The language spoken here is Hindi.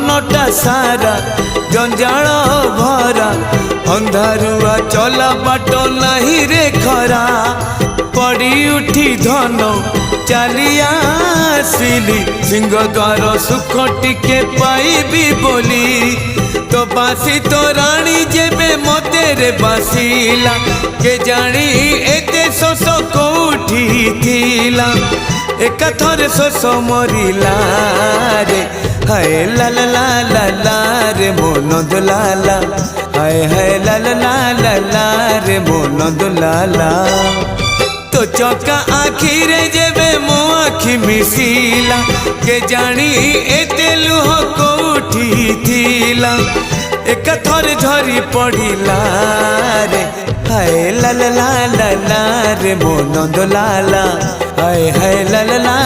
जीवनटा सारा जंजाल भरा अंधारुआ चला बाट नहीं रे खरा पड़ी उठी धन चली आसिली सिंह द्वार सुख टिके पाइबी बोली तो बासी तो राणी जेबे मते रे बासिला के जानी एते शोष कोठी थिला एक थरे शोष मरिला रे हाय ला ला ला ला ला रे मोन दुलाला हाय हाय ला ला ला ला ला रे मोन दुलाला तो चौका आखी रे जेबे मो आखी मिसिला के जानी एते लुह कोठी थिला एक थर झरी पड़िला रे हाय ला ला ला ला ला रे मोन दुलाला हाय हाय ला ला ला।